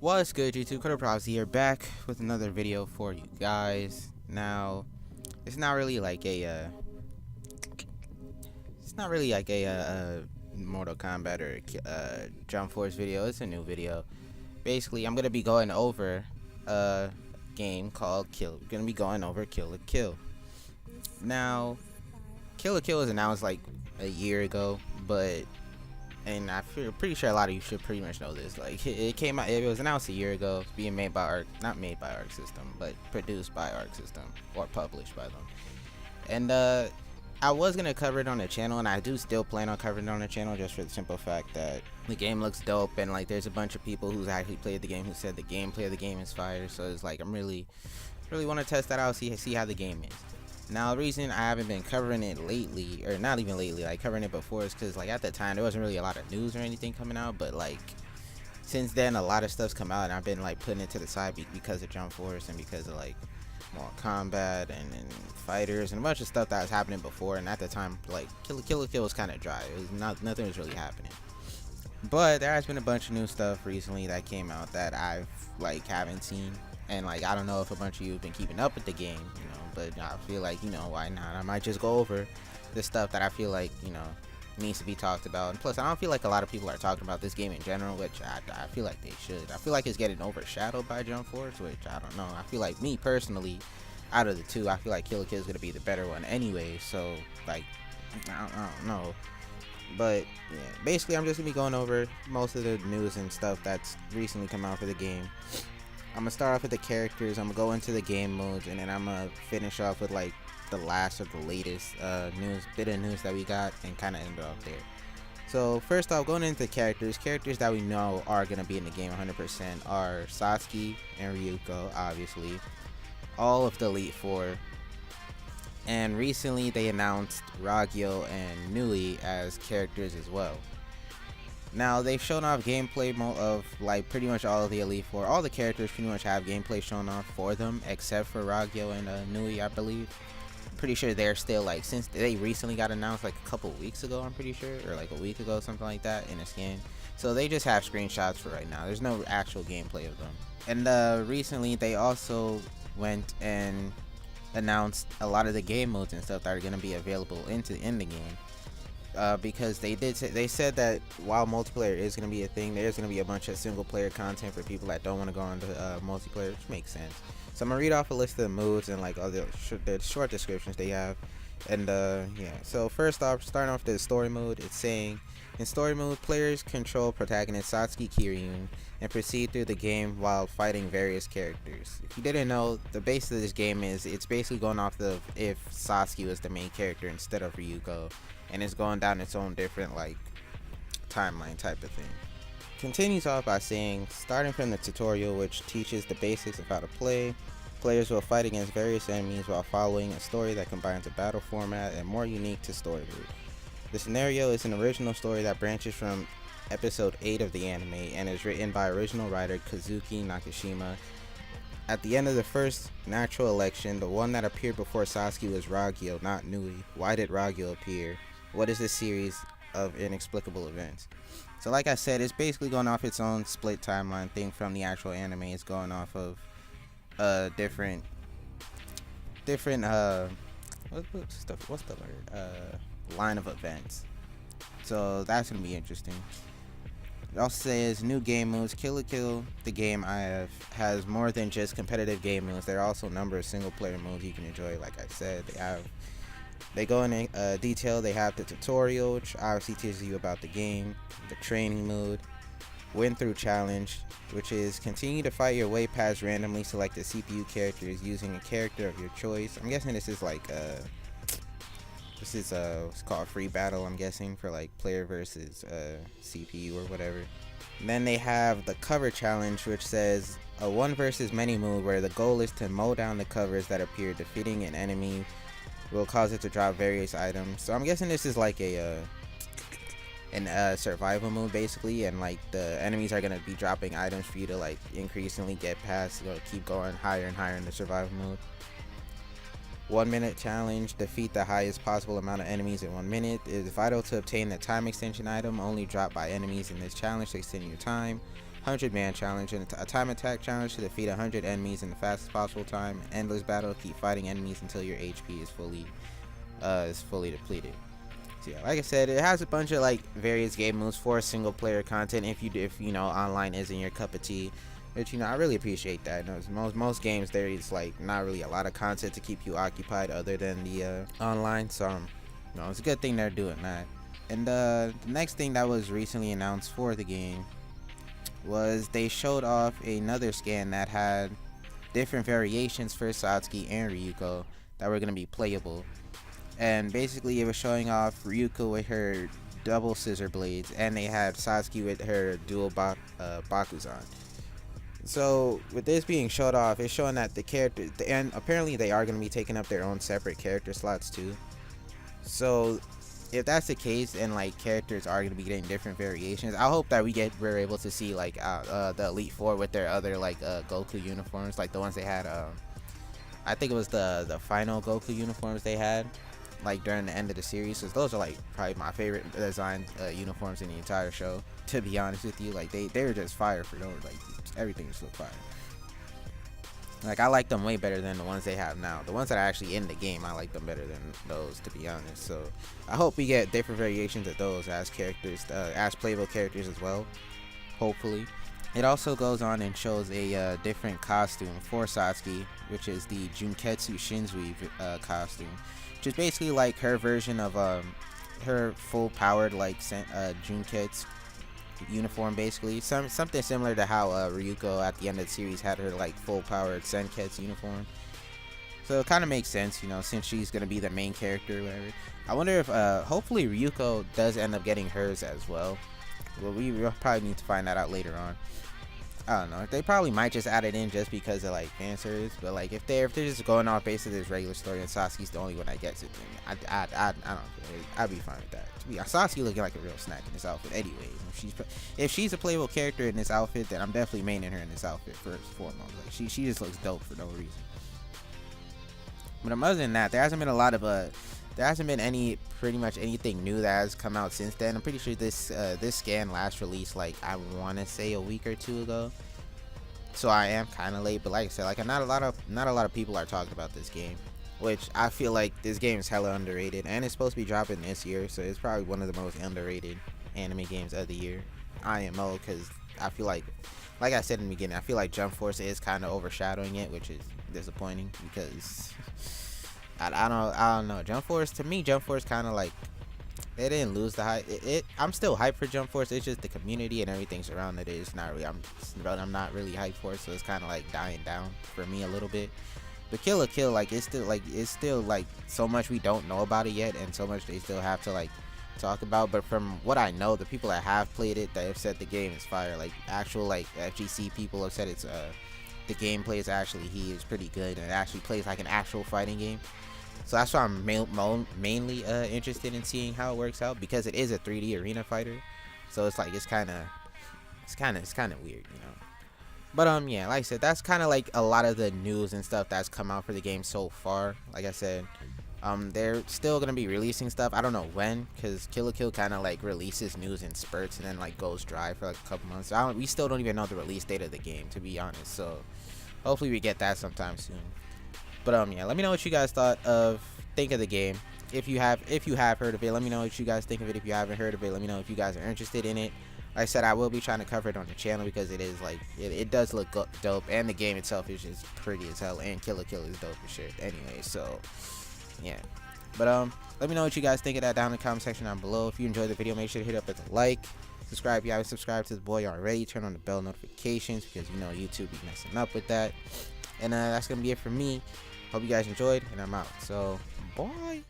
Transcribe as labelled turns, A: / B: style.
A: What's good, YouTube? CodedProphecy here, back with another video for you guys. Now, it's not really like a Mortal Kombat or Jump Force video. It's a new video. Basically, I'm gonna be going over a game called Kill. Gonna be going over Kill la Kill. Now, Kill la Kill was announced like a year ago, and I feel pretty sure a lot of you should pretty much know this. Like it came out, it was announced a year ago, being made by not made by Arc System, but produced by Arc System or published by them. And I was gonna cover it on the channel, and I do still plan on covering it on the channel, just for the simple fact that the game looks dope, and like there's a bunch of people who's actually played the game who said the gameplay of the game is fire. So it's like I'm really want to test that out, see how the game is. Now, the reason I haven't been covering it lately, or not even lately, like covering it before, is because like at the time there wasn't really a lot of news or anything coming out. But like since then, a lot of stuff's come out, and I've been like putting it to the side because of Jump Force and because of like Mortal Kombat and fighters and a bunch of stuff that was happening before. And at the time, like Kill la Kill was kind of dry. It was nothing was really happening. But there has been a bunch of new stuff recently that came out that I've like haven't seen. And like I don't know if a bunch of you have been keeping up with the game, but I feel like, why not? I might just go over the stuff that I feel like, needs to be talked about. And plus, I don't feel like a lot of people are talking about this game in general, which I feel like they should. I feel like it's getting overshadowed by Jump Force, which I don't know. I feel like, me personally, out of the two, I feel like Kill la Kill is going to be the better one anyway. So, like, I don't know. But, yeah, basically, I'm just going to be going over most of the news and stuff that's recently come out for the game. I'm gonna start off with the characters, I'm gonna go into the game modes, and then I'm gonna finish off with like the last of the latest bit of news that we got, and kind of end off there. So first off, going into characters that we know are gonna be in the game 100% are Satsuki and Ryuko, obviously, all of the Elite Four, and recently they announced Ragyo and Nui as characters as well. Now, they've shown off gameplay of like pretty much all of the Elite Four. All the characters pretty much have gameplay shown off for them, except for Ragyo and Nui, I believe. Pretty sure they're still like, since they recently got announced like a couple weeks ago, I'm pretty sure, or like a week ago, something like that, in a scan. So they just have screenshots for right now. There's no actual gameplay of them. And recently they also went and announced a lot of the game modes and stuff that are going to be available in the game. Because they said that while multiplayer is going to be a thing, there's going to be a bunch of single player content for people that don't want to go into multiplayer, which makes sense. So I'm gonna read off a list of the moves and like all the short descriptions they have. And yeah, so first off, starting off the story mode, it's saying in story mode, players control protagonist Satsuki Kiryun and proceed through the game while fighting various characters. If you didn't know, the base of this game is it's basically going off the if Satsuki was the main character instead of Ryuko, and it's going down its own different like timeline type of thing. Continues off by saying, starting from the tutorial, which teaches the basics of how to play, players will fight against various enemies while following a story that combines a battle format and more unique to story mode. The scenario is an original story that branches from episode 8 of the anime and is written by original writer Kazuki Nakashima. At the end of the first natural election, the one that appeared before Satsuki was Ragyo, not Nui. Why did Ragyo appear? What is this series of inexplicable events? So like I said, it's basically going off its own split timeline thing from the actual anime. It's going off of different what's the word? Line of events. So that's gonna be interesting. It also says new game modes. Kill la Kill, the game has more than just competitive game modes. There are also a number of single player modes you can enjoy. Like I said, they go in detail. They have the tutorial, which obviously teaches you about the game, the training mode, win through challenge, which is continue to fight your way past randomly selected CPU characters using a character of your choice. I'm guessing this is like it's called free battle, I'm guessing, for like player versus CPU or whatever. And then they have the cover challenge, which says a one versus many move where the goal is to mow down the covers that appear. Defeating an enemy will cause it to drop various items. So I'm guessing this is like a survival mode basically, and like the enemies are gonna be dropping items for you to like increasingly get past, keep going higher and higher in the survival mode. 1 minute challenge, defeat the highest possible amount of enemies in 1 minute. It is vital to obtain the time extension item only dropped by enemies in this challenge to extend your time. 100-man challenge, and a time attack challenge to defeat 100 enemies in the fastest possible time. Endless battle, keep fighting enemies until your HP is fully depleted. So yeah, like I said, it has a bunch of like various game moves for single player content if you know online isn't your cup of tea. Which, you know, I really appreciate that. You know, most games there is like not really a lot of content to keep you occupied other than the online. So you know, it's a good thing they're doing that. And the next thing that was recently announced for the game was they showed off another scan that had different variations for Satsuki and Ryuko that were going to be playable. And basically it was showing off Ryuko with her double scissor blades, and they had Satsuki with her dual Bakuzan. So with this being showed off, it's showing that the characters, and apparently they are going to be taking up their own separate character slots too. So if that's the case, and like characters are going to be getting different variations, I hope that we're able to see like the Elite Four with their other like Goku uniforms, like the ones they had. I think it was the final Goku uniforms they had, like during the end of the series. Cause those are like probably my favorite design uniforms in the entire show. To be honest with you, like they were just fire for those. Like everything just looked fire. Like I like them way better than the ones they have now. The ones that are actually in the game, I like them better than those, to be honest. So I hope we get different variations of those as characters, as playable characters as well. Hopefully. It also goes on and shows a different costume for Satsuki, which is the Junketsu Shinzui costume, which is basically like her version of her full powered like Junketsu uniform, basically something similar to how Ryuko at the end of the series had her like full powered Senketsu uniform. So it kind of makes sense, you know, since she's gonna be the main character or whatever. I wonder if hopefully Ryuko does end up getting hers as well. Well, we'll probably need to find that out later on. I don't know. They probably might just add it in just because of like fan service, but like if they're just going off based of this regular story and Sasuke's the only one that gets it, then I don't know. I'd be fine with that. To be honest, Sasuke looking like a real snack in this outfit anyway. If she's a playable character in this outfit, then I'm definitely maining her in this outfit first and foremost. Like she just looks dope for no reason. But other than that, there hasn't been pretty much anything new that has come out since then. I'm pretty sure this scan last released like I want to say a week or two ago. So I am kind of late, but like I said, like not a lot of people are talking about this game, which I feel like this game is hella underrated, and it's supposed to be dropping this year, so it's probably one of the most underrated anime games of the year, IMO, because I feel like I said in the beginning, I feel like Jump Force is kind of overshadowing it, which is disappointing because I don't know. Jump Force, to me, Jump Force kind of like, it didn't lose the hype. I'm still hyped for Jump Force. It's just the community and everything surrounding it is not really. I'm not really hyped for it, so it's kind of like dying down for me a little bit. But Kill la Kill, like it's still like so much we don't know about it yet, and so much they still have to like talk about. But from what I know, the people that have played it, that have said the game is fire. Like actual like FGC people have said it's the gameplay is actually is pretty good, and it actually plays like an actual fighting game. So that's why I'm mainly interested in seeing how it works out, because it is a 3D arena fighter. So it's like it's kind of weird, you know. But yeah, like I said, that's kind of like a lot of the news and stuff that's come out for the game so far. Like I said, they're still gonna be releasing stuff. I don't know when, because Kill la Kill kind of like releases news in spurts and then like goes dry for like a couple months. We still don't even know the release date of the game, to be honest. So hopefully we get that sometime soon. But yeah, let me know what you guys think of the game. If you have heard of it, let me know what you guys think of it. If you haven't heard of it, let me know if you guys are interested in it. Like I said, I will be trying to cover it on the channel because it is like it does look dope, and the game itself is just pretty as hell, and Kill la Kill is dope as shit anyway. So yeah, but let me know what you guys think of that down in the comment section down below. If you enjoyed the video, make sure to hit up with a like, subscribe if you haven't subscribed to the boy already, turn on the bell notifications because you know YouTube be messing up with that. And that's gonna be it for me. Hope you guys enjoyed, and I'm out. So bye.